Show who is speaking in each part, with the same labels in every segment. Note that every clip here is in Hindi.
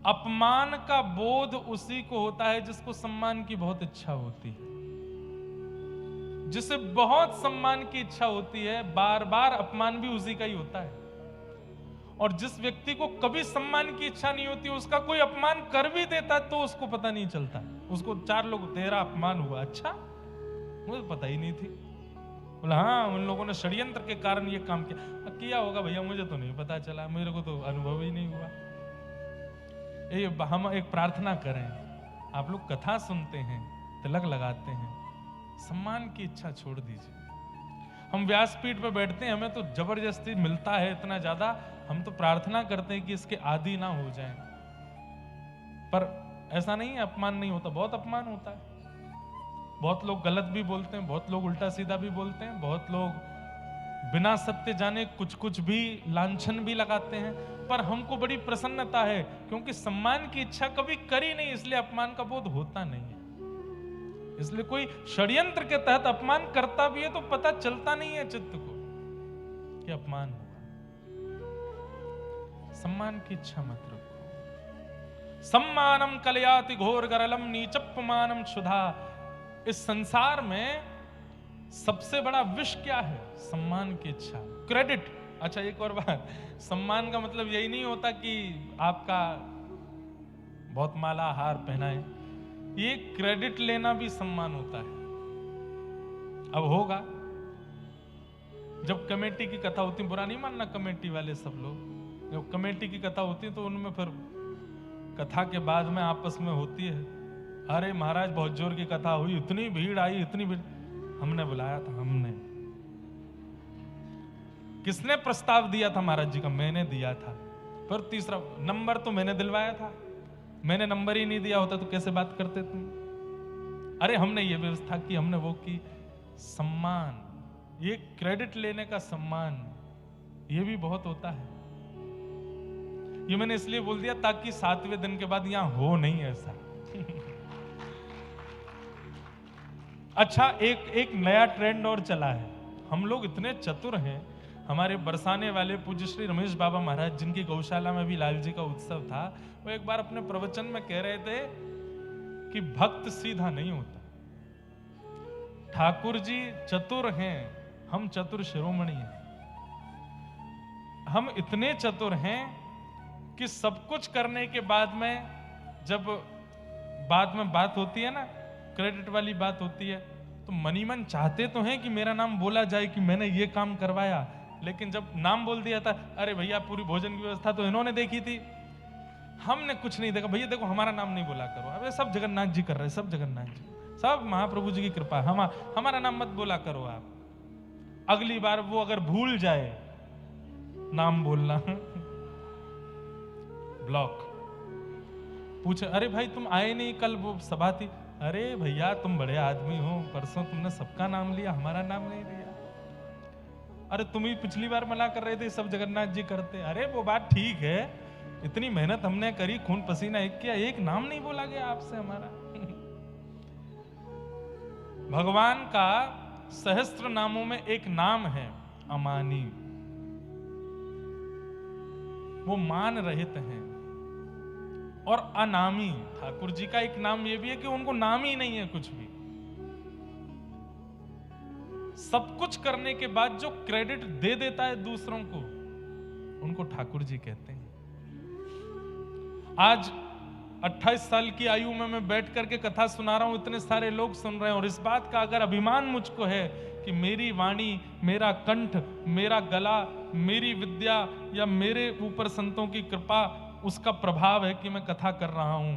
Speaker 1: अपमान का बोध उसी को होता है जिसको सम्मान की बहुत इच्छा होती है। जिसे बहुत सम्मान की इच्छा होती है, बार बार अपमान भी उसी का ही होता है। और जिस व्यक्ति को कभी सम्मान की इच्छा नहीं होती, उसका कोई अपमान कर भी देता तो उसको पता नहीं चलता। उसको चार लोग, तेरा अपमान हुआ, अच्छा मुझे पता ही नहीं थी। बोला हाँ, उन लोगों ने षड्यंत्र के कारण ये काम किया होगा भैया, मुझे तो नहीं पता चला, मेरे को तो अनुभव ही नहीं हुआ। हम एक प्रार्थना करें, आप लोग कथा सुनते हैं, तिलक लगाते हैं, सम्मान की इच्छा छोड़ दीजिए। हम व्यासपीठ पे बैठते हैं, हमें तो जबरदस्ती मिलता है इतना ज्यादा, हम तो प्रार्थना करते हैं कि इसके आदी ना हो जाएं। पर ऐसा नहीं है अपमान नहीं होता, बहुत अपमान होता है। बहुत लोग गलत भी बोलते हैं, बहुत लोग उल्टा सीधा भी बोलते हैं, बहुत लोग बिना सत्य जाने कुछ कुछ भी लांछन भी लगाते हैं। पर हमको बड़ी प्रसन्नता है, क्योंकि सम्मान की इच्छा कभी करी नहीं, इसलिए अपमान का बोध होता नहीं है। इसलिए कोई षड्यंत्र के तहत अपमान करता भी है तो पता चलता नहीं है चित्त को कि अपमान हुआ। सम्मान की इच्छा मत रखो। सम्मानम कलयाति घोर गरलम नीचप्पमानम क्षुधा। इस संसार में सबसे बड़ा विष क्या है? सम्मान की इच्छा, क्रेडिट। अच्छा एक और बात, सम्मान का मतलब यही नहीं होता कि आपका बहुत माला हार पहनाए, ये क्रेडिट लेना भी सम्मान होता है। अब होगा जब कमेटी की कथा होती, बुरा नहीं मानना कमेटी वाले सब लोग, जब कमेटी की कथा होती है तो उनमें फिर कथा के बाद में आपस में होती है, अरे महाराज बहुत जोर की कथा हुई, इतनी भीड़ आई, इतनी भीड़, हमने बुलाया था, हमने। किसने प्रस्ताव दिया था महाराज जी का? मैंने दिया था। फिर तीसरा, नंबर तो मैंने दिलवाया था, मैंने नंबर ही नहीं दिया होता तो कैसे बात करते तुम? अरे हमने ये व्यवस्था की, हमने वो की। सम्मान, ये क्रेडिट लेने का सम्मान, ये भी बहुत होता है। ये मैंने इसलिए बोल दिया ताकि 7वें दिन के बाद यहां हो नहीं ऐसा। अच्छा एक नया ट्रेंड और चला है, हम लोग इतने चतुर हैं। हमारे बरसाने वाले पूज्य श्री रमेश बाबा महाराज, जिनकी गौशाला में भी लाल जी का उत्सव था, वो एक बार अपने प्रवचन में कह रहे थे कि भक्त सीधा नहीं होता। ठाकुर जी चतुर हैं, हम चतुर शिरोमणि हैं। हम इतने चतुर हैं कि सब कुछ करने के बाद में, जब बाद में बात होती है ना, क्रेडिट वाली बात होती है, तो मनी मन चाहते तो हैं कि मेरा नाम बोला जाए कि मैंने ये काम करवाया, लेकिन जब नाम बोल दिया था, अरे भैया पूरी भोजन की व्यवस्था तो इन्होंने देखी थी, हमने कुछ नहीं देखा, भैया देखो हमारा नाम नहीं बोला करो। अबे सब जगन्नाथ जी कर रहे, सब जगन्नाथ जी, सब महाप्रभु जी की कृपा, हमारा नाम मत बोला करो आप। अगली बार वो अगर भूल जाए नाम बोलना, ब्लॉक। पूछे, अरे भाई तुम आए नहीं, कल वो सभा थी, अरे भैया तुम बड़े आदमी हो, परसों तुमने सबका नाम लिया, हमारा नाम नहीं लिया। अरे तुम ही पिछली बार मना कर रहे थे सब जगन्नाथ जी करते। अरे वो बात ठीक है, इतनी मेहनत हमने करी, खून पसीना एक किया, एक नाम नहीं बोला गया आपसे हमारा। भगवान का सहस्त्र नामों में एक नाम है अमानी, वो मान रहित हैं। और अनामी, ठाकुर जी का एक नाम ये भी है कि उनको नाम ही नहीं है कुछ भी। सब कुछ करने के बाद जो क्रेडिट दे देता है दूसरों को, उनको ठाकुर जी कहते हैं। आज 28 साल की आयु में मैं बैठ करके कथा सुना रहा हूं, इतने सारे लोग सुन रहे हैं, और इस बात का अगर अभिमान मुझको है कि मेरी वाणी, मेरा कंठ, मेरा गला, मेरी विद्या या मेरे ऊपर संतों की कृपा, उसका प्रभाव है कि मैं कथा कर रहा हूं,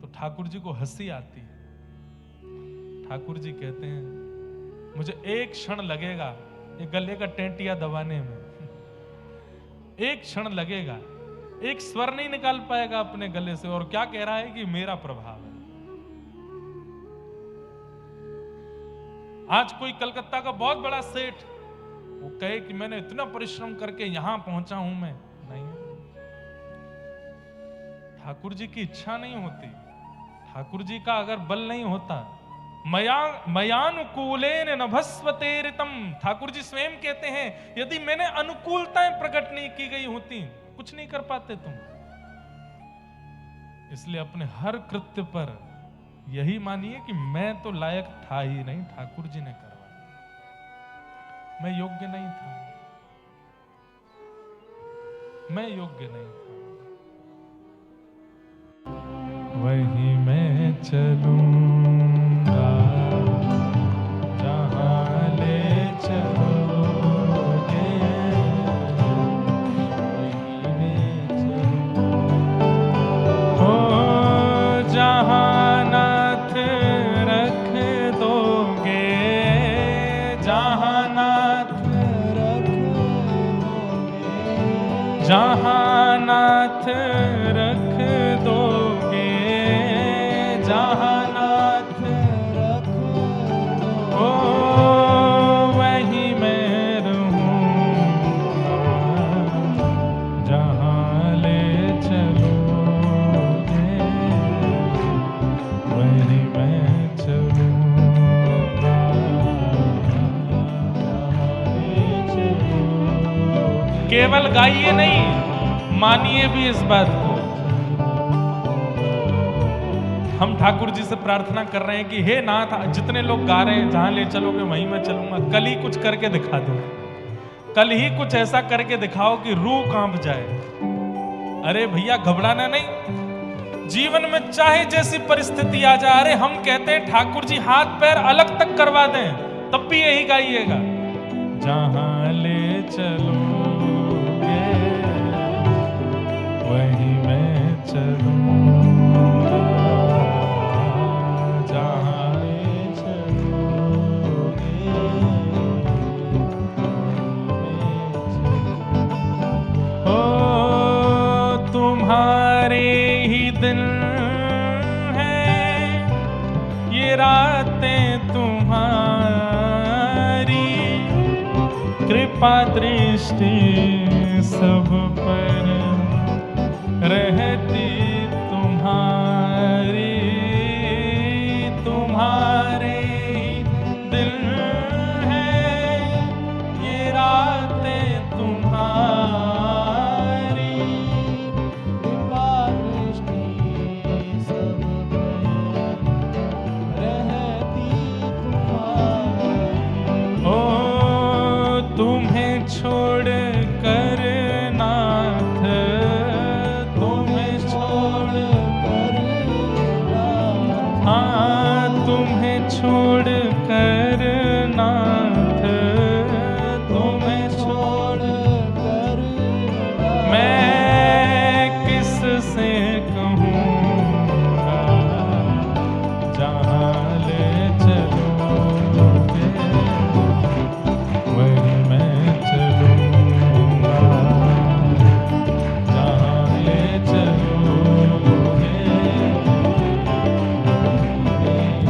Speaker 1: तो ठाकुर जी को हंसी आती है। ठाकुर जी कहते हैं मुझे एक क्षण लगेगा ये गले का टेंटिया दबाने में, एक क्षण लगेगा, एक स्वर नहीं निकाल पाएगा अपने गले से, और क्या कह रहा है कि मेरा प्रभाव है। आज कोई कलकत्ता का बहुत बड़ा सेठ वो कहे कि मैंने इतना परिश्रम करके यहां पहुंचा हूं, मैं नहीं, ठाकुर जी की इच्छा नहीं होती, ठाकुर जी का अगर बल नहीं होता, मयानुकूलेन नभस्वतेरितम, ठाकुर जी स्वयं कहते हैं यदि मैंने अनुकूलताएं प्रकट नहीं की गई होती, कुछ नहीं कर पाते तुम। इसलिए अपने हर कृत्य पर यही मानिए कि मैं तो लायक था ही नहीं, ठाकुर जी ने करवाया, मैं योग्य नहीं था, मैं योग्य नहीं था। वही मैं चलूंगा जहां ले चलोगे, वही मैं चलूंगा। ओ जहां नाथ रख दोगे, जहां नाथ रख दोगे, जहां नाथ रख दोगे, जहां नाथ रख दोगे, ओ वही मैं रहूंगा, जहां ले चलोगे, वही मैं चलूंगा, जहां ले चलोगे। केवल गाइए नहीं, मानिए भी इस बात को। हम ठाकुर जी से प्रार्थना कर रहे हैं कि हे नाथ, जितने लोग गा रहे हैं जहां ले चलोगे वहीं मैं चलूंगा, कल ही कुछ करके दिखा दो, कल ही कुछ ऐसा करके दिखाओ कि रूह कांप जाए। अरे भैया घबराना नहीं, जीवन में चाहे जैसी परिस्थिति आ जाए, अरे हम कहते हैं ठाकुर जी हाथ पैर अलग तक करवा दें, तब भी यही गाइएगा, जहां ले चलोगे वही मैं चलूंगा, जहां ले चलोगे ओ तुम्हारे ही दिल है, ये रातें तुम्हारी, कृपा दृष्टि सब पर रहती तुम्हारी, तुम्हारे दिल है, ये रातें तुम्हारी, कृपा दृष्टि सब पर रहती तुम्हारी। ओ तुम्हें छोड़ कर नाथ, तुम्हें छोड़ कर नाथ, हाँ तुम्हें छोड़ कर नाथ, तुम्हें छोड़ कर मैं किस से कहूँगा, जहाँ ले चलोगे वही मैं चलूँगा, जहाँ ले चलोगे।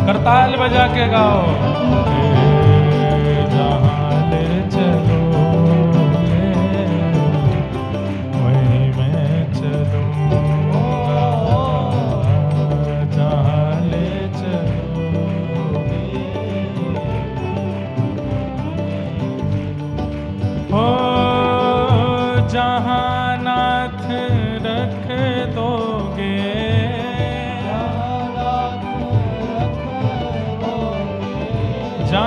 Speaker 1: करताल बजा के गाओ, जहाँ ले चलोगे वही मैं चलूँगा, जहाँ ले चलोगे। ओ जहाँ नाथ रख दोगे, जहाँ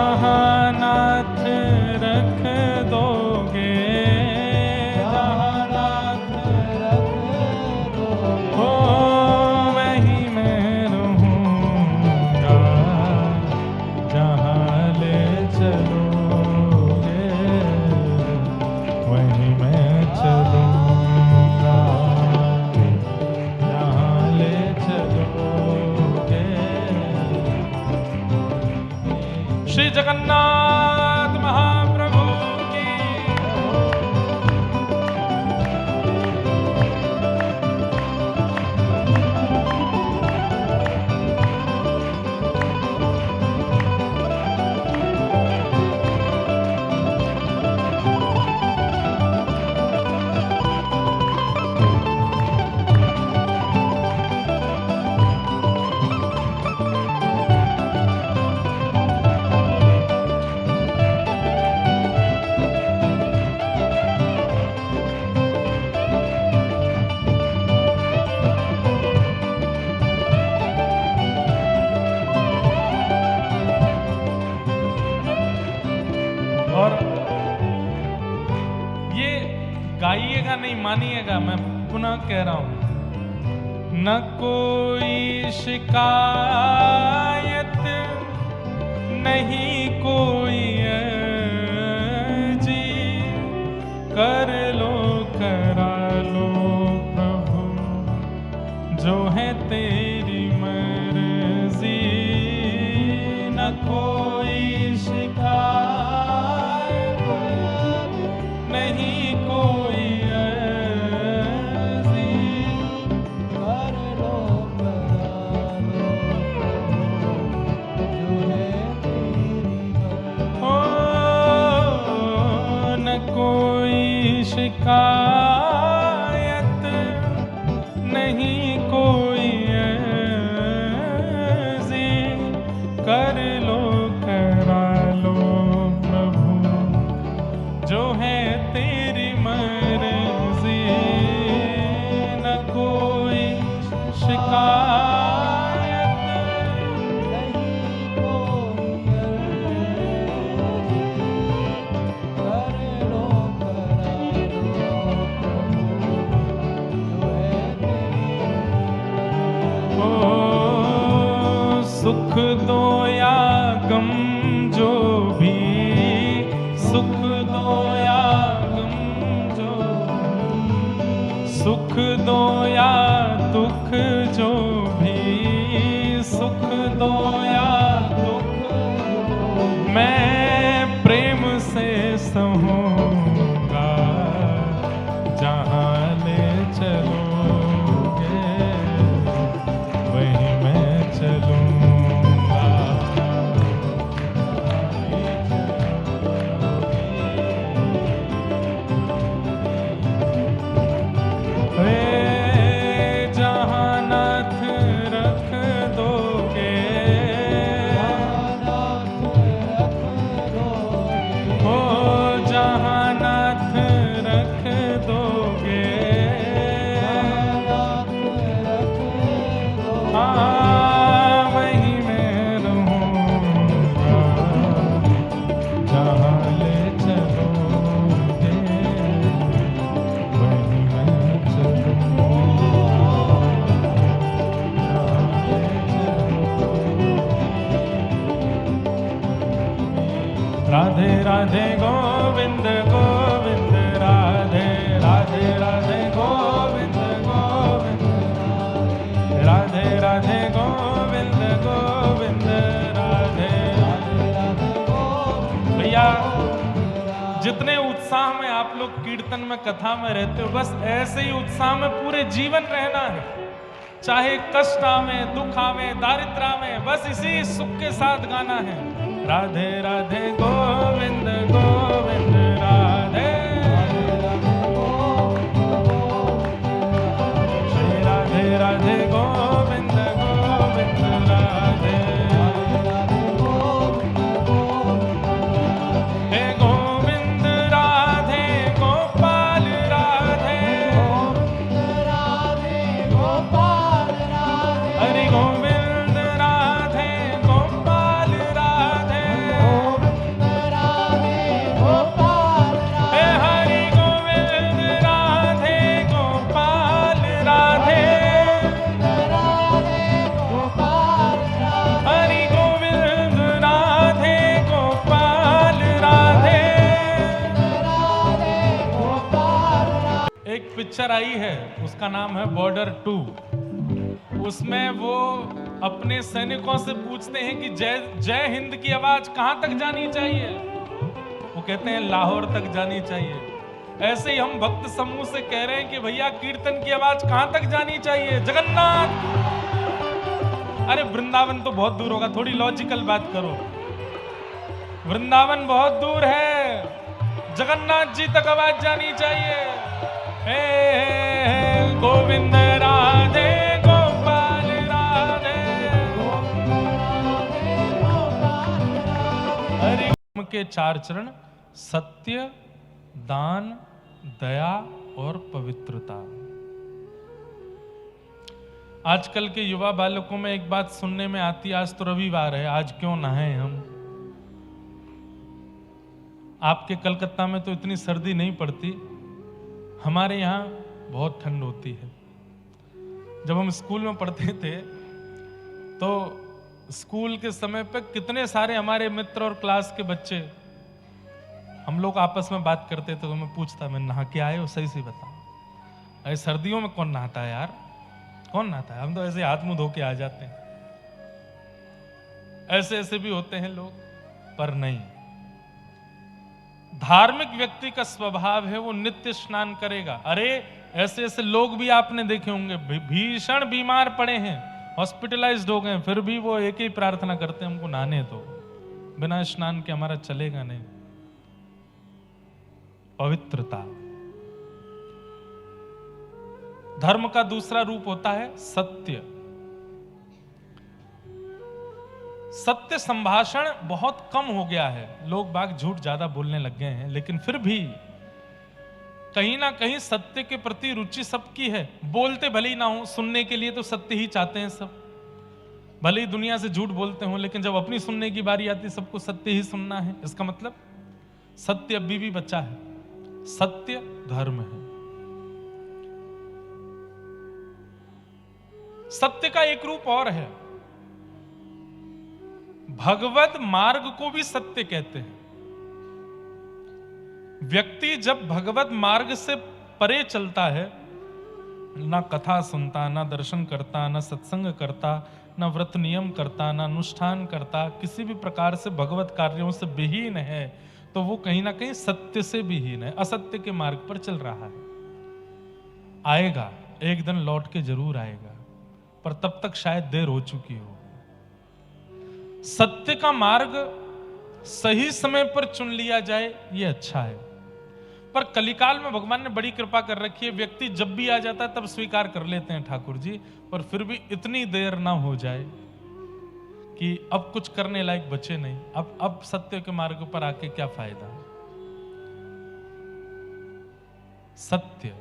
Speaker 1: मानिएगा, मैं पुनः कह रहा हूं, न कोई शिकायत नहीं कोई अर्जी, कर लो करा लो प्रभु जो है तेरी मर्जी। न कोई शिकायत नहीं कोई अर्जी,
Speaker 2: कर लो करा लो जो है तेरी मर्जी।
Speaker 1: ओ न कोई शिकायत नहीं कोई अर्जी, कर लो करा लो प्रभु जो है तेरी मर्जी। न कोई शिकायत
Speaker 2: नहीं कोई अर्जी, कर लो करा लो प्रभु जो है तेरी मर्जी।
Speaker 1: ओ सुख दो या गम जो भी, सुख दो या गम जो, सुख दो या दुख जो भी, सुख दो या दुख मैं प्रेम से सहूंगा, जहाँ ले चलोगे वहीं मैं चलूंगा। वे जहाँ नाथ रख दोगे, ओ जहाँ नाथ रख दोगे, हाँ वहीं मैं रहूँगा, जहाँ ले चलोगे वहीं मैं चलूँगा, जहाँ ले चलोगे। राधे राधे गोविंद गोविंद, राधे राधे राधे गोविंद गोविंद, राधे राधे गोविंद गोविंद, राधे राधे गोविंद। भैया जितने उत्साह में आप लोग कीर्तन में कथा में रहते हो, बस ऐसे ही उत्साह में पूरे जीवन रहना है। चाहे कष्ट आवे, दुख आवे, दारिद्र आवे, बस इसी सुख के साथ गाना है। राधे राधे गोविंद गोविंद, राधे श्री राधे राधे गोविंद गोविंद, राधे हे गोविंद राधे गोपाल राधे, हरि गोविंद राधे गोपाल राधे, हे हरि गोविंद राधे गोपाल राधे, हरि गोविंद राधे गोपाल राधे। एक पिक्चर आई है, उसका नाम है बॉर्डर 2। उसमें वो अपने सैनिकों से पूछते हैं कि जय जय हिंद की आवाज कहां तक जानी चाहिए। वो कहते हैं लाहौर तक जानी चाहिए। ऐसे ही हम भक्त समूह से कह रहे हैं कि भैया कीर्तन की आवाज कहां तक जानी चाहिए? जगन्नाथ। अरे वृंदावन तो बहुत दूर होगा, थोड़ी लॉजिकल बात करो। वृंदावन बहुत दूर है, जगन्नाथ जी तक आवाज जानी चाहिए। हे गोविंद राधे गोपाल राधे, हरि के 4 चरण सत्य, दान, दया और पवित्रता। आजकल के युवा बालकों में एक बात सुनने में आती है, आज तो रविवार है, आज क्यों नहाए हम। आपके कलकत्ता में तो इतनी सर्दी नहीं पड़ती, हमारे यहाँ बहुत ठंड होती है। जब हम स्कूल में पढ़ते थे तो स्कूल के समय पे कितने सारे हमारे मित्र और क्लास के बच्चे, हम लोग आपस में बात करते थे तो मैं पूछता, मैं नहा के आए हो, सही से बताओ। अरे सर्दियों में कौन नहाता है यार, कौन नहाता है, हम तो ऐसे हाथ मुंह धो के आ जाते हैं। ऐसे ऐसे भी होते हैं लोग, पर नहीं। धार्मिक व्यक्ति का स्वभाव है वो नित्य स्नान करेगा। अरे ऐसे ऐसे लोग भी आपने देखे होंगे, भीषण बीमार पड़े हैं, हॉस्पिटलाइज्ड हो गए, फिर भी वो एक ही प्रार्थना करते हैं, हमको नहाने दो, बिना स्नान के हमारा चलेगा नहीं। पवित्रता। धर्म का दूसरा रूप होता है सत्य। सत्य संभाषण बहुत कम हो गया है, लोग बाग झूठ ज्यादा बोलने लग गए हैं, लेकिन फिर भी कहीं ना कहीं सत्य के प्रति रुचि सबकी है। बोलते भले ही ना हो, सुनने के लिए तो सत्य ही चाहते हैं सब। भले ही दुनिया से झूठ बोलते हो, लेकिन जब अपनी सुनने की बारी आती है सबको सत्य ही सुनना है। इसका मतलब सत्य अभी भी बचा है, सत्य धर्म है। सत्य का एक रूप और है, भगवत मार्ग को भी सत्य कहते हैं। व्यक्ति जब भगवत मार्ग से परे चलता है, ना कथा सुनता, ना दर्शन करता, ना सत्संग करता, ना व्रत नियम करता, ना अनुष्ठान करता, किसी भी प्रकार से भगवत कार्यों से विहीन है, तो वो कहीं ना कहीं सत्य से विहीन है, असत्य के मार्ग पर चल रहा है। आएगा एक दिन, लौट के जरूर आएगा, पर तब तक शायद देर हो चुकी हो। सत्य का मार्ग सही समय पर चुन लिया जाए, ये अच्छा है। पर कलिकाल में भगवान ने बड़ी कृपा कर रखी है, व्यक्ति जब भी आ जाता है तब स्वीकार कर लेते हैं ठाकुर जी, पर फिर भी इतनी देर ना हो जाए कि अब कुछ करने लायक बचे नहीं। अब सत्य के मार्ग पर आके क्या फायदा। सत्य।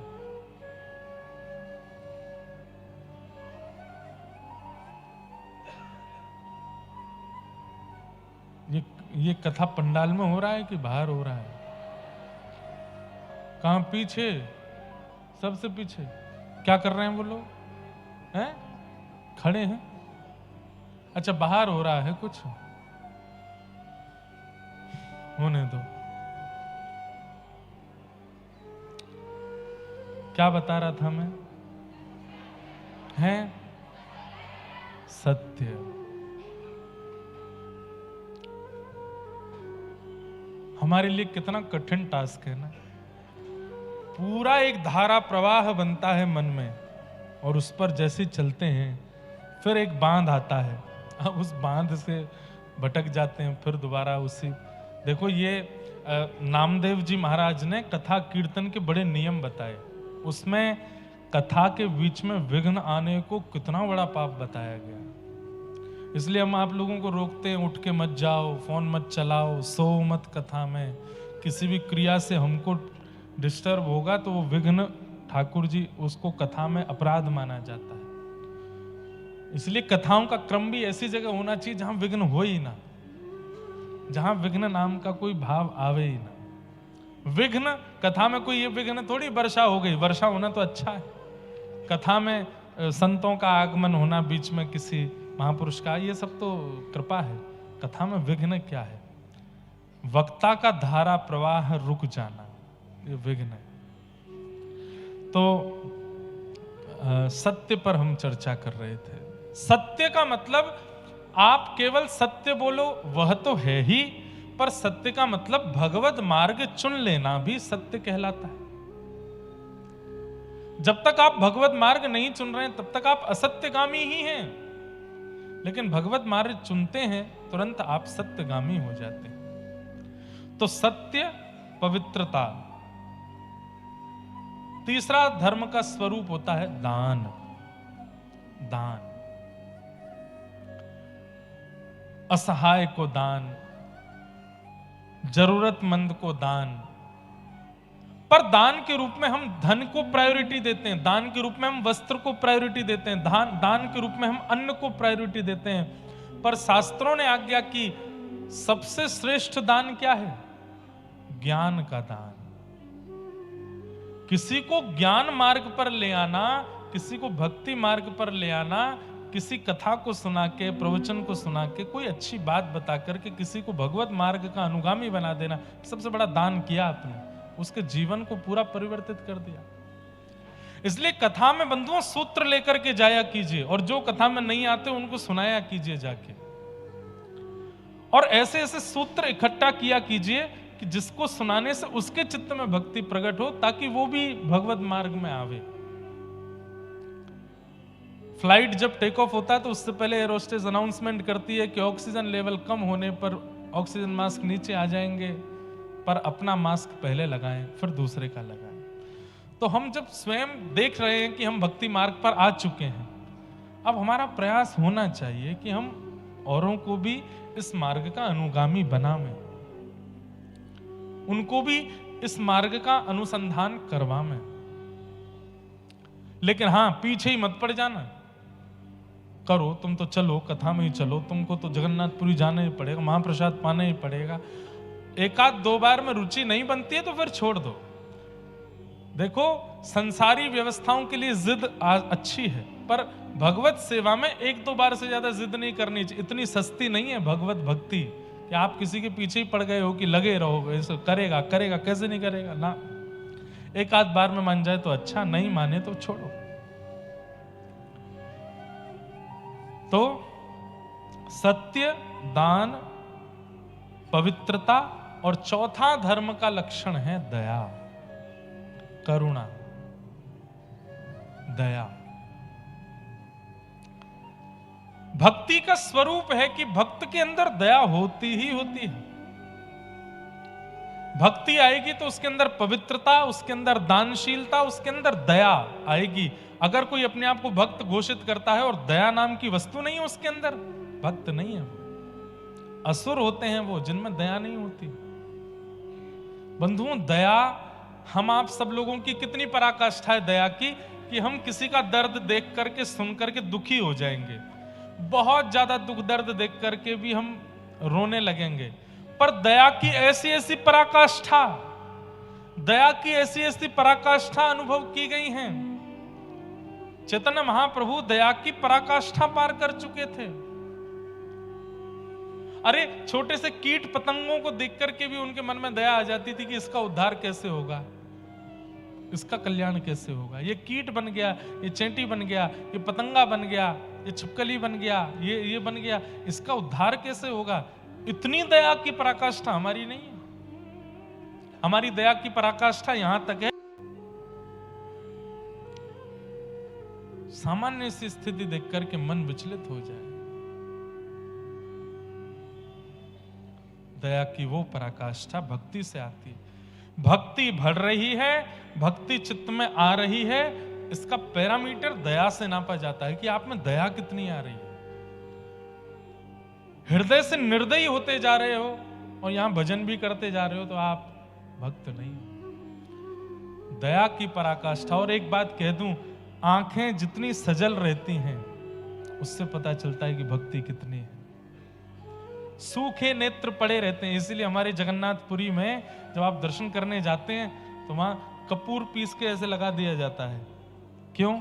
Speaker 1: ये कथा पंडाल में हो रहा है कि बाहर हो रहा है? कहां? पीछे, सबसे पीछे। क्या कर रहे हैं वो लोग? हैं? खड़े हैं? अच्छा, बाहर हो रहा है कुछ, होने दो। क्या बता रहा था मैं? हैं? सत्य। हमारे लिए कितना कठिन टास्क है ना। पूरा एक धारा प्रवाह बनता है मन में, और उस पर जैसे चलते हैं फिर एक बांध आता है, अब उस बांध से भटक जाते हैं, फिर दोबारा उसी। देखो ये नामदेव जी महाराज ने कथा कीर्तन के बड़े नियम बताए, उसमें कथा के बीच में विघ्न आने को कितना बड़ा पाप बताया गया। इसलिए हम आप लोगों को रोकते हैं, उठ के मत जाओ, फोन मत चलाओ, सो मत कथा में। किसी भी क्रिया से हमको डिस्टर्ब होगा तो वो विघ्न, ठाकुर जी उसको कथा में अपराध माना जाता है। इसलिए कथाओं का क्रम भी ऐसी जगह होना चाहिए जहां विघ्न हो ही ना, जहां विघ्न नाम का कोई भाव आवे ही ना। विघ्न कथा में कोई, ये विघ्न थोड़ी वर्षा हो गई, वर्षा होना तो अच्छा है। कथा में संतों का आगमन होना, बीच में किसी महापुरुष का, ये सब तो कृपा है। कथा में विघ्न क्या है? वक्ता का धारा प्रवाह रुक जाना, ये विघ्न है। तो सत्य पर हम चर्चा कर रहे थे। सत्य का मतलब आप केवल सत्य बोलो वह तो है ही, पर सत्य का मतलब भगवत मार्ग चुन लेना भी सत्य कहलाता है। जब तक आप भगवत मार्ग नहीं चुन रहे हैं तब तक आप असत्यगामी ही हैं, लेकिन भगवत मार्ग चुनते हैं तुरंत आप सत्यगामी हो जाते हैं। तो सत्य, पवित्रता। तीसरा धर्म का स्वरूप होता है दान। दान, असहाय को दान, जरूरतमंद को दान। पर दान के रूप में हम धन को प्रायोरिटी देते हैं, दान के रूप में हम वस्त्र को प्रायोरिटी देते हैं, दान के रूप में हम अन्न को प्रायोरिटी देते हैं। पर शास्त्रों ने आज्ञा की सबसे श्रेष्ठ दान क्या है? ज्ञान का दान। किसी को ज्ञान मार्ग पर ले आना, किसी को भक्ति मार्ग पर ले आना, किसी कथा को सुना के, प्रवचन को सुना के, कोई अच्छी बात बता करके किसी को भगवत मार्ग का अनुगामी बना देना, सबसे बड़ा दान किया आपने। उसके जीवन को पूरा परिवर्तित कर दिया। इसलिए कथा में बंधुओं सूत्र लेकर के जाया कीजिए, और जो कथा में नहीं आते उनको सुनाया कीजिए जाके, और ऐसे ऐसे सूत्र इकट्ठा किया कीजिए कि जिसको सुनाने से उसके चित्त में भक्ति प्रकट हो, ताकि वो भी भगवत मार्ग में आवे। फ्लाइट जब टेक ऑफ होता है तो उससे पहले एयर होस्टेस अनाउंसमेंट करती है कि ऑक्सीजन लेवल कम होने पर ऑक्सीजन मास्क नीचे आ जाएंगे, पर अपना मास्क पहले लगाएं, फिर दूसरे का लगाएं। तो हम जब स्वयं देख रहे हैं कि हम भक्ति मार्ग पर आ चुके हैं, अब हमारा प्रयास होना चाहिए कि हम औरों को भी इस मार्ग का अनुगामी बनावें, उनको भी इस मार्ग का अनुसंधान करवावें। लेकिन हाँ, पीछे ही मत पड़ जाना। करो, तुम तो चलो, कथा में ही चलो, तुमको तो जगन्नाथपुरी जाना ही पड़ेगा, महाप्रसाद पाना ही पड़ेगा। एक आध दो बार में रुचि नहीं बनती है तो फिर छोड़ दो। देखो, संसारी व्यवस्थाओं के लिए जिद अच्छी है, पर भगवत सेवा में एक दो बार से ज्यादा जिद नहीं करनी चाहिए। इतनी सस्ती नहीं है भगवत भक्ति कि आप किसी के पीछे ही पड़ गए हो कि लगे रहो, ऐसे करेगा करेगा, कैसे नहीं करेगा ना। एक आध बार में मान जाए तो अच्छा, नहीं माने तो छोड़ो। तो सत्य, दान, पवित्रता, और चौथा धर्म का लक्षण है दया, करुणा, दया। भक्ति का स्वरूप है कि भक्त के अंदर दया होती ही होती है। भक्ति आएगी तो उसके अंदर पवित्रता, उसके अंदर दानशीलता, उसके अंदर दया आएगी। अगर कोई अपने आप को भक्त घोषित करता है और दया नाम की वस्तु नहीं है उसके अंदर, भक्त नहीं है वो। असुर होते हैं वो जिनमें दया नहीं होती। बंधुओं, दया हम आप सब लोगों की कितनी पराकाष्ठा है दया की, कि हम किसी का दर्द देख करके सुन करके दुखी हो जाएंगे, बहुत ज्यादा दुख दर्द देख करके भी हम रोने लगेंगे। पर दया की ऐसी ऐसी पराकाष्ठा, दया की ऐसी ऐसी पराकाष्ठा अनुभव की गई हैं। चैतन्य महाप्रभु दया की पराकाष्ठा पार कर चुके थे। अरे छोटे से कीट पतंगों को देख करके भी उनके मन में दया आ जाती थी कि इसका उद्धार कैसे होगा, इसका कल्याण कैसे होगा। ये कीट बन गया, ये चेंटी बन गया, ये पतंगा बन गया, ये छिपकली बन गया, ये बन गया, इसका उद्धार कैसे होगा। इतनी दया की पराकाष्ठा हमारी नहीं है। हमारी दया की पराकाष्ठा यहां तक है, सामान्य सी स्थिति देख करके मन विचलित हो जाए। दया की वो पराकाष्ठा भक्ति से आती है। भक्ति बढ़ रही है, भक्ति चित्त में आ रही है, इसका पैरामीटर दया से नापा जाता है कि आप में दया कितनी आ रही है। हृदय से निर्दयी होते जा रहे हो और यहां भजन भी करते जा रहे हो तो आप भक्त नहीं हो। दया की पराकाष्ठा। और एक बात कह दूं, आंखें जितनी सजल रहती हैं उससे पता चलता है कि भक्ति कितनी है। सूखे नेत्र पड़े रहते हैं। इसीलिए हमारे जगन्नाथपुरी में जब आप दर्शन करने जाते हैं तो वहां कपूर पीस के ऐसे लगा दिया जाता है। क्यों?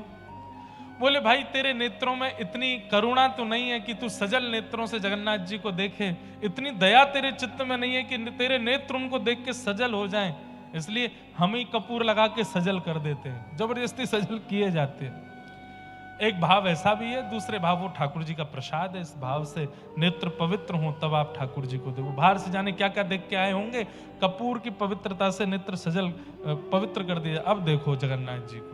Speaker 1: बोले भाई तेरे नेत्रों में इतनी करुणा तो नहीं है कि तू सजल नेत्रों से जगन्नाथ जी को देखे, इतनी दया तेरे चित्त में नहीं है कि तेरे नेत्र उनको देख के सजल हो जाएं, इसलिए हम ही कपूर लगा के सजल कर देते हैं, जबरदस्ती सजल किए जाते हैं। एक भाव ऐसा भी है, दूसरे भाव वो ठाकुर जी का प्रसाद है। इस भाव से नेत्र पवित्र हो तब आप ठाकुर जी को देखो। बाहर से जाने क्या क्या देख के आए होंगे, कपूर की पवित्रता से नेत्र सजल पवित्र कर दिया, अब देखो जगन्नाथ जी को।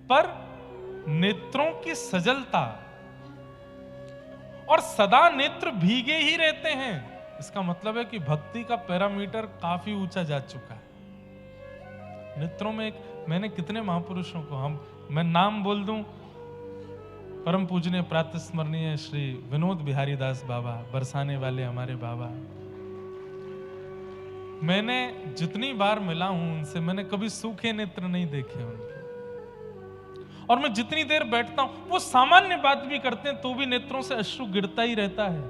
Speaker 1: पर नेत्रों की सजलता और सदा नेत्र भीगे ही रहते हैं, इसका मतलब है कि भक्ति का पैरामीटर काफी ऊंचा जा चुका है। नेत्रों में मैंने कितने महापुरुषों को मैं नाम बोल दूं, परम पूजनीय प्रातः स्मरणीय श्री विनोद बिहारी दास बाबा, बरसाने वाले हमारे बाबा, मैंने जितनी बार मिला हूं उनसे, मैंने कभी सूखे नेत्र नहीं देखे उनके। और मैं जितनी देर बैठता हूं, वो सामान्य बात भी करते हैं तो भी नेत्रों से अश्रु गिरता ही रहता है।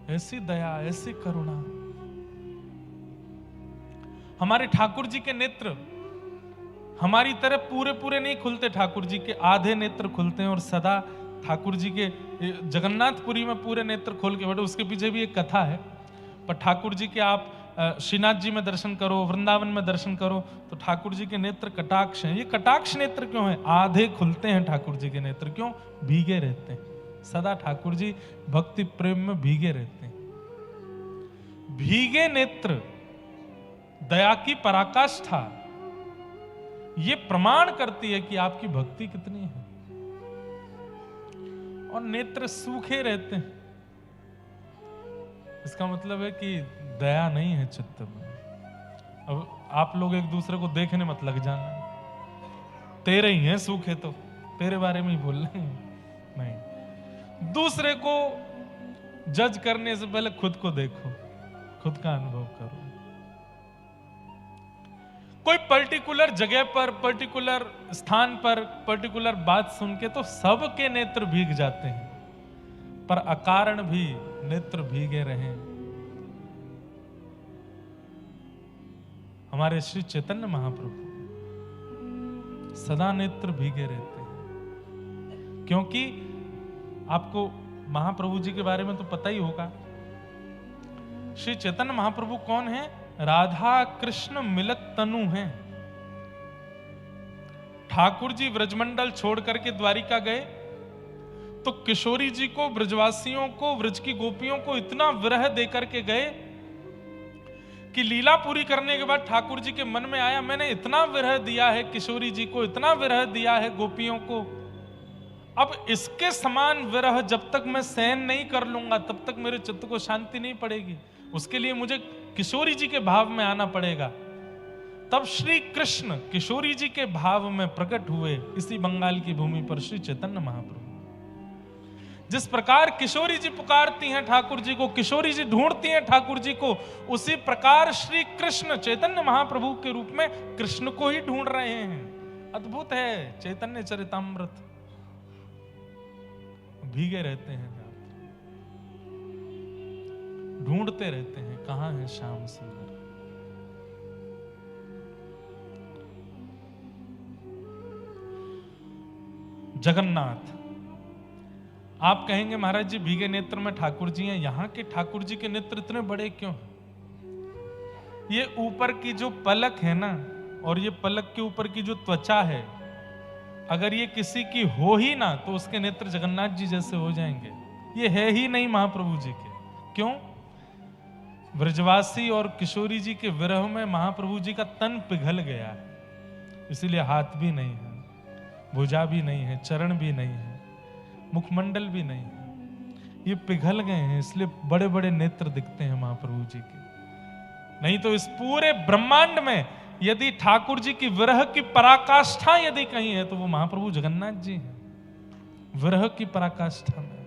Speaker 1: ऐसी दया, ऐसी करुणा। हमारे ठाकुर जी के नेत्र हमारी तरह पूरे पूरे नहीं खुलते, ठाकुर जी के आधे नेत्र खुलते हैं, और सदा ठाकुर जी के जगन्नाथपुरी में पूरे नेत्र खोल के बैठे। उसके पीछे भी एक कथा है। पर ठाकुर जी के आप श्रीनाथ जी में दर्शन करो, वृंदावन में दर्शन करो, तो ठाकुर जी के नेत्र कटाक्ष हैं। ये कटाक्ष नेत्र क्यों है? आधे खुलते हैं ठाकुर जी के नेत्र। क्यों? भीगे रहते हैं सदा। ठाकुर जी भक्ति प्रेम में भीगे रहते हैं। भीगे नेत्र दया की पराकाष्ठा ये प्रमाण करती है कि आपकी भक्ति कितनी है। और नेत्र सूखे रहते हैं, इसका मतलब है कि दया नहीं है चित्त में। अब आप लोग एक दूसरे को देखने मत लग जाना, तेरे ही हैं सूखे, तो तेरे बारे में ही बोल रहे हैं। नहीं, दूसरे को जज करने से पहले खुद को देखो, खुद का अनुभव करो। कोई पर्टिकुलर जगह पर, पर्टिकुलर स्थान पर, पर्टिकुलर बात सुन के तो सबके नेत्र भीग जाते हैं, पर अकारण भी नेत्र भीगे रहे। हमारे श्री चैतन्य महाप्रभु सदा नेत्र भीगे रहते हैं, क्योंकि आपको महाप्रभु जी के बारे में तो पता ही होगा। श्री चैतन्य महाप्रभु कौन है? राधा कृष्ण मिलत तनु हैं। ठाकुर जी व्रजमंडल छोड़ करके द्वारिका गए तो किशोरी जी को, ब्रजवासियों को, व्रज की गोपियों को इतना विरह देकर के गए कि लीला पूरी करने के बाद ठाकुर जी के मन में आया, मैंने इतना विरह दिया है किशोरी जी को, इतना विरह दिया है गोपियों को, अब इसके समान विरह जब तक मैं सहन नहीं कर लूंगा तब तक मेरे चित्त को शांति नहीं पड़ेगी। उसके लिए मुझे किशोरी जी के भाव में आना पड़ेगा। तब श्री कृष्ण किशोरी जी के भाव में प्रकट हुए इसी बंगाल की भूमि पर श्री चैतन्य महाप्रभु। जिस प्रकार किशोरी जी पुकारती हैं ठाकुर जी को, किशोरी जी ढूंढती हैं ठाकुर जी को, उसी प्रकार श्री कृष्ण चैतन्य महाप्रभु के रूप में कृष्ण को ही ढूंढ रहे हैं। अद्भुत है चैतन्य चरितामृत। भीगे रहते हैं, ढूंढते रहते हैं, कहां है श्याम सुंदर। जगन्नाथ, आप कहेंगे महाराज जी भीगे नेत्र में ठाकुर जी हैं, यहां के ठाकुर जी के नेत्र इतने बड़े क्यों हैं? ये ऊपर की जो पलक है ना, और ये पलक के ऊपर की जो त्वचा है, अगर ये किसी की हो ही ना तो उसके नेत्र जगन्नाथ जी जैसे हो जाएंगे। ये है ही नहीं महाप्रभु जी के। क्यों? ब्रजवासी और किशोरी जी के विरह में महाप्रभु जी का तन पिघल गया है, इसीलिए हाथ भी नहीं है, भुजा भी नहीं है, चरण भी नहीं है, मुखमंडल भी नहीं है। ये पिघल गए हैं, इसलिए बड़े बड़े नेत्र दिखते हैं महाप्रभु जी के। नहीं तो इस पूरे ब्रह्मांड में यदि ठाकुर जी की विरह की पराकाष्ठा यदि कहीं है तो वो महाप्रभु जगन्नाथ जी हैं। विरह की पराकाष्ठा में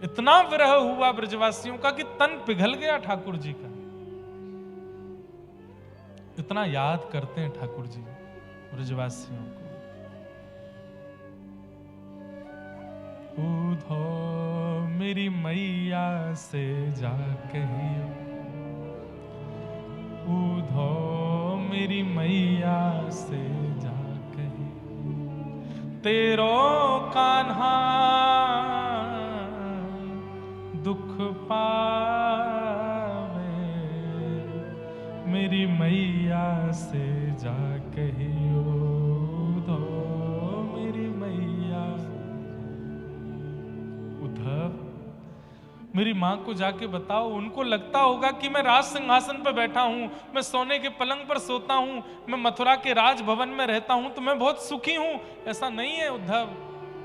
Speaker 1: इतना विरह हुआ ब्रजवासियों का कि तन पिघल गया ठाकुर जी का। इतना याद करते हैं ठाकुर जी ब्रजवासियों को। उधो मेरी मैया से जा कहियो, उधो मेरी मैया से जा कहियो, तेरो कान्हा दुख पावे, मेरी मैया से जा कहियो, उधो मेरी मैया। उद्धव, मेरी माँ को जाके बताओ, उनको लगता होगा कि मैं राज सिंहासन पर बैठा हूं, मैं सोने के पलंग पर सोता हूं, मैं मथुरा के राजभवन में रहता हूं तो मैं बहुत सुखी हूं। ऐसा नहीं है उद्धव,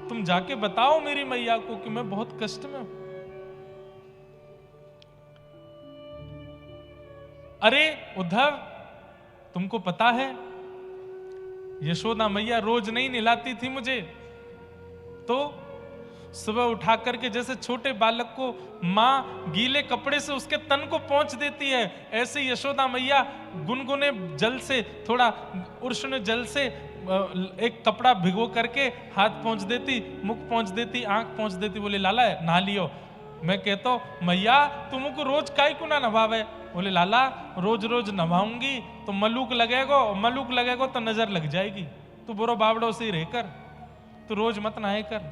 Speaker 1: तुम जाके बताओ मेरी मैया को कि मैं बहुत कष्ट में हूं। अरे उद्धव, तुमको पता है यशोदा मैया रोज नहीं नहलाती थी मुझे, तो सुबह उठा करके जैसे छोटे बालक को माँ गीले कपड़े से उसके तन को पोंछ देती है, ऐसे यशोदा मैया गुनगुने जल से, थोड़ा उष्ण जल से एक कपड़ा भिगो करके हाथ पोंछ देती, मुख पोंछ देती, आंख पोंछ देती, बोले लाला नहा लियो। मैं कहता हूं मैया तुमको रोज काई को ना नभावे? बोले लाला रोज रोज नभाऊंगी तो मलूक लगेगो तो नजर लग जाएगी। तू बुरो बावड़ो से ही रहकर, तू रोज मत नहाए कर।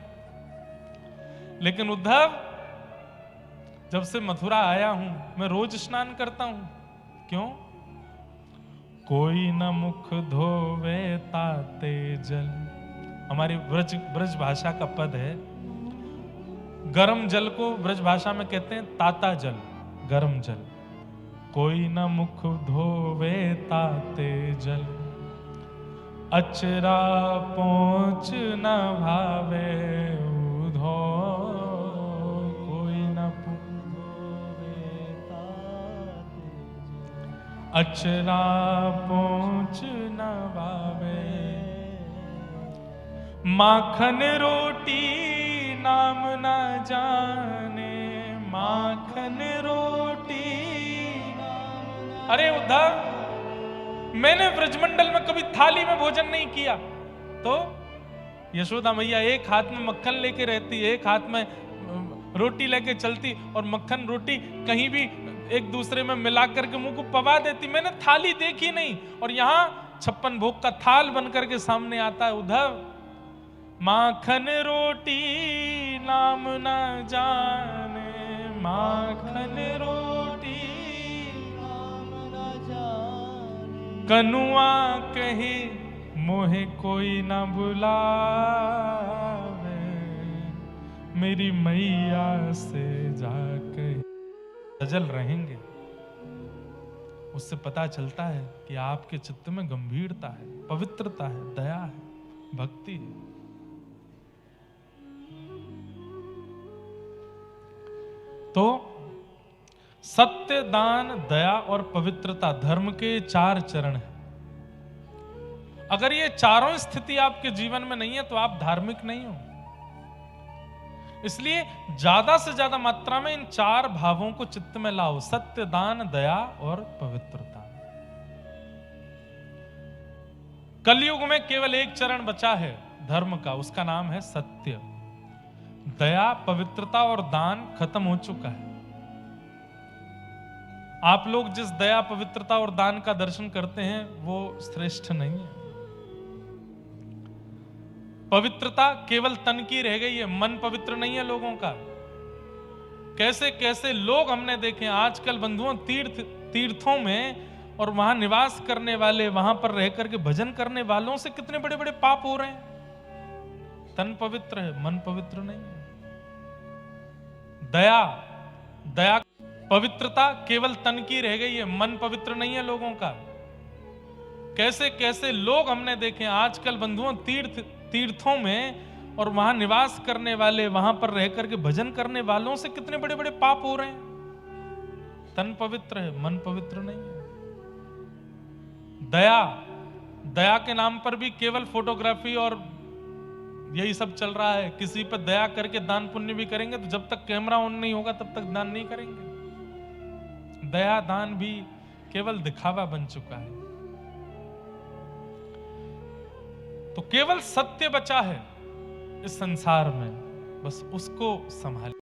Speaker 1: लेकिन उद्धव, जब से मथुरा आया हूं मैं रोज स्नान करता हूं। क्यों? कोई न मुख धोवे ताते जल, हमारी ब्रज भाषा का पद है। गर्म जल को ब्रज भाषा में कहते हैं ताता जल, गर्म जल। कोई न मुख धोवे ताते जल, अचरा पहुंच न भावे उधो। कोई न
Speaker 2: धोवे ताते जल,
Speaker 1: अचरा पहुंच न भावे। माखन रोटी नाम न जाने, माखन रोटी। अरे उद्धव, मैंने ब्रजमंडल में कभी थाली में भोजन नहीं किया। तो यशोदा मैया एक हाथ में मक्खन लेके रहती, एक हाथ में रोटी लेके चलती, और मक्खन रोटी कहीं भी एक दूसरे में मिला करके मुंह को पवा देती। मैंने थाली देखी नहीं, और यहां 56 भोग का थाल बन करके सामने आता है। उद्धव, माखन रोटी नाम न जाने, माखन रोटी
Speaker 2: नाम न जाने।
Speaker 1: कनुआ कहे मोहे कोई न बुलावे, मेरी मैया से जाके सजल रहेंगे। उससे पता चलता है कि आपके चित्त में गंभीरता है, पवित्रता है, दया है, भक्ति है। तो सत्य, दान, दया और पवित्रता धर्म के 4 चरण हैं। अगर ये चारों स्थिति आपके जीवन में नहीं है तो आप धार्मिक नहीं हो। इसलिए ज्यादा से ज्यादा मात्रा में इन 4 भावों को चित्त में लाओ, सत्य, दान, दया और पवित्रता। कलयुग में केवल एक चरण बचा है धर्म का, उसका नाम है सत्य। दया, पवित्रता और दान खत्म हो चुका है। आप लोग जिस दया, पवित्रता और दान का दर्शन करते हैं वो श्रेष्ठ नहीं है। पवित्रता केवल तन की रह गई है, मन पवित्र नहीं है लोगों का। कैसे कैसे लोग हमने देखे आजकल बंधुओं, तीर्थों में और वहां निवास करने वाले, वहां पर रह करके भजन करने वालों से कितने बड़े बड़े पाप हो रहे हैं। तन पवित्र है, मन पवित्र नहीं है। दया, पवित्रता केवल तन की रह गई है, मन पवित्र नहीं है लोगों का। कैसे कैसे लोग हमने देखे आजकल बंधुओं, तीर्थों में और वहां निवास करने वाले, वहां पर रह करके भजन करने वालों से कितने बड़े बड़े पाप हो रहे हैं। तन पवित्र है, मन पवित्र नहीं है। दया के नाम पर भी केवल फोटोग्राफी और यही सब चल रहा है। किसी पर दया करके दान पुण्य भी करेंगे तो जब तक कैमरा ऑन नहीं होगा तब तक दान नहीं करेंगे। दया दान भी केवल दिखावा बन चुका है। तो केवल सत्य बचा है इस संसार में, बस उसको संभालिए।